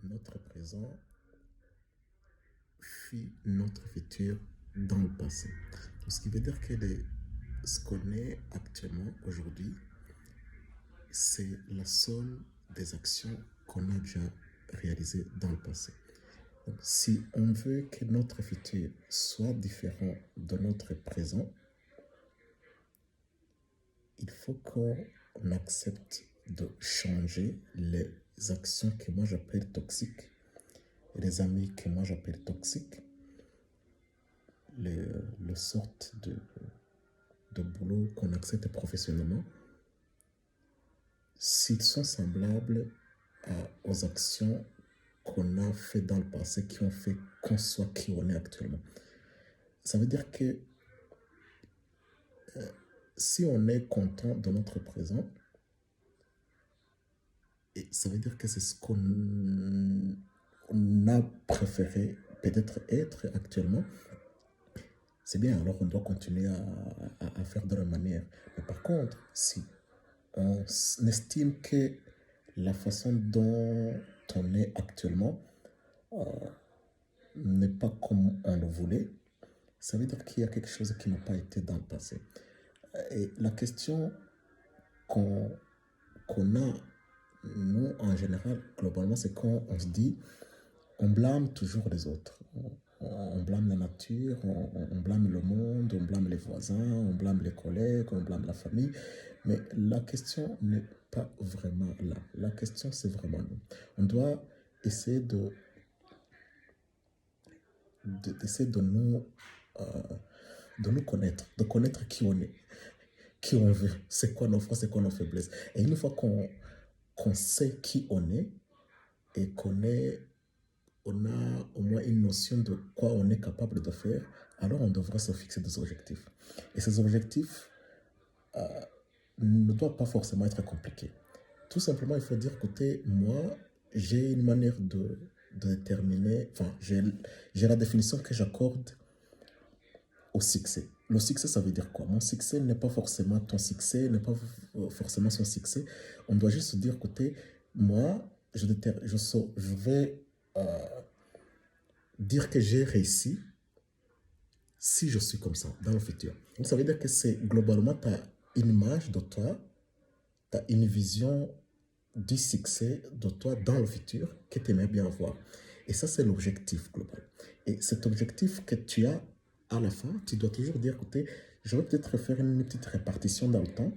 notre présent fuit notre futur dans le passé. Ce qui veut dire que ce qu'on est actuellement, aujourd'hui, c'est la somme des actions qu'on a déjà réalisées dans le passé. Donc, si on veut que notre futur soit différent de notre présent, il faut qu'on accepte de changer les actions que moi j'appelle toxiques, et les amis que moi j'appelle toxiques, les sortes de boulot qu'on accepte professionnellement, s'ils sont semblables aux actions qu'on a fait dans le passé, qui ont fait qu'on soit qui on est actuellement. Ça veut dire que si on est content de notre présent, et ça veut dire que c'est ce qu'on a préféré peut-être être actuellement, c'est bien, alors on doit continuer à faire de la manière. Mais par contre, si on estime que la façon dont on est actuellement n'est pas comme on le voulait, ça veut dire qu'il y a quelque chose qui n'a pas été dans le passé. Et la question qu'on a, nous, en général, globalement, c'est quand on se dit, on blâme toujours les autres. On blâme la nature, on blâme le monde, on blâme les voisins, on blâme les collègues, on blâme la famille. Mais la question n'est pas vraiment là. La question, c'est vraiment nous. On doit essayer d'essayer de nous connaître, de connaître qui on est, qui on veut, c'est quoi nos forces, c'est quoi nos faiblesses. Et une fois qu'on sait qui on est et on a au moins une notion de quoi on est capable de faire, alors on devra se fixer des objectifs. Et ces objectifs ne doivent pas forcément être compliqués. Tout simplement, il faut dire, écoutez, moi, j'ai une manière de déterminer, enfin, j'ai la définition que j'accorde au succès. Le succès, ça veut dire quoi? Mon succès n'est pas forcément ton succès, n'est pas forcément son succès. On doit juste se dire, écoutez, moi, je vais dire que j'ai réussi si je suis comme ça dans le futur. Donc, ça veut dire que c'est globalement, tu as une image de toi, tu as une vision du succès de toi dans le futur que tu aimerais bien voir. Et ça, c'est l'objectif global. Et cet objectif que tu as à la fin, tu dois toujours dire, écoutez, je vais peut-être faire une petite répartition dans le temps.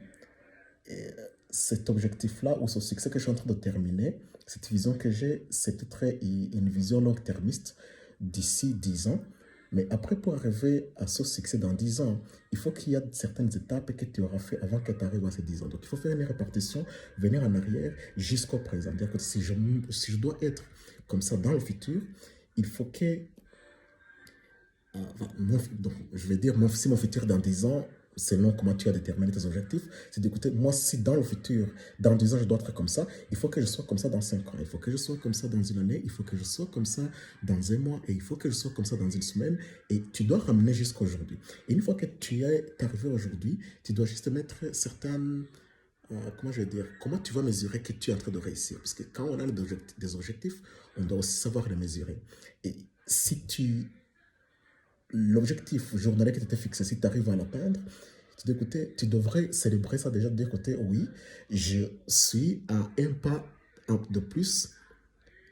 Et cet objectif-là, ou ce succès que je suis en train de terminer, cette vision que j'ai, c'est peut-être une vision long-termiste d'ici 10 ans. Mais après, pour arriver à ce succès dans 10 ans, il faut qu'il y ait certaines étapes que tu auras fait avant que tu arrives à ces 10 ans. Donc, il faut faire une répartition, venir en arrière jusqu'au présent. C'est-à-dire que si je dois être comme ça dans le futur, il faut que, donc, je vais dire, si mon futur dans 10 ans, selon comment tu as déterminé tes objectifs, c'est d'écouter, moi, si dans le futur, dans 10 ans, je dois être comme ça, il faut que je sois comme ça dans 5 ans, il faut que je sois comme ça dans une année, il faut que je sois comme ça dans un mois, et il faut que je sois comme ça dans une semaine, et tu dois ramener jusqu'à aujourd'hui. Et une fois que tu es arrivé aujourd'hui, tu dois juste mettre certaines, comment je vais dire, comment tu vas mesurer que tu es en train de réussir. Parce que quand on a des objectifs, on doit aussi savoir les mesurer. Et si l'objectif journalier que tu t'es fixé, si tu arrives à l'atteindre, tu devrais célébrer ça déjà, de dire, écoutez, oui, je suis à un pas de plus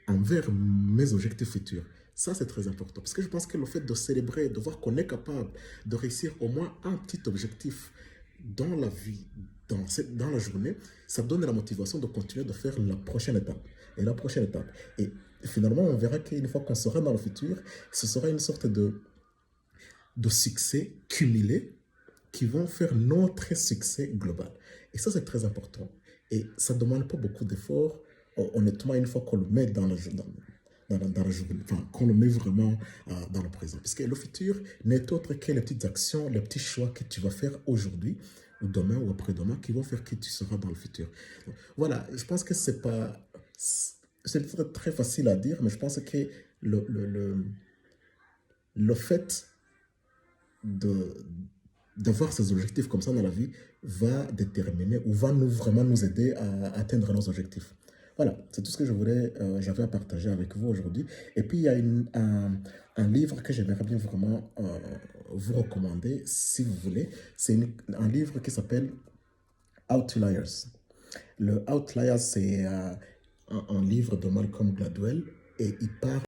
envers mes objectifs futurs. Ça, c'est très important. Parce que je pense que le fait de célébrer, de voir qu'on est capable de réussir au moins un petit objectif dans la vie, dans la journée, ça donne la motivation de continuer de faire la prochaine étape. Et la prochaine étape. Et finalement, on verra qu'une fois qu'on sera dans le futur, ce sera une sorte de succès cumulés qui vont faire notre succès global. Et ça, c'est très important. Et ça ne demande pas beaucoup d'efforts. Honnêtement, une fois qu'on le met dans la journée, enfin, qu'on le met vraiment dans le présent. Parce que le futur n'est autre que les petites actions, les petits choix que tu vas faire aujourd'hui, ou demain, ou après-demain, qui vont faire que tu seras dans le futur. Donc, voilà, je pense que c'est pas... C'est très facile à dire, mais je pense que le fait de d'avoir ces objectifs comme ça dans la vie va déterminer ou va vraiment nous aider à atteindre nos objectifs. Voilà, c'est tout ce que j'avais à partager avec vous aujourd'hui. Et puis, il y a un livre que j'aimerais bien vraiment vous recommander, si vous voulez. C'est un livre qui s'appelle Outliers. Le Outliers, c'est un livre de Malcolm Gladwell et il parle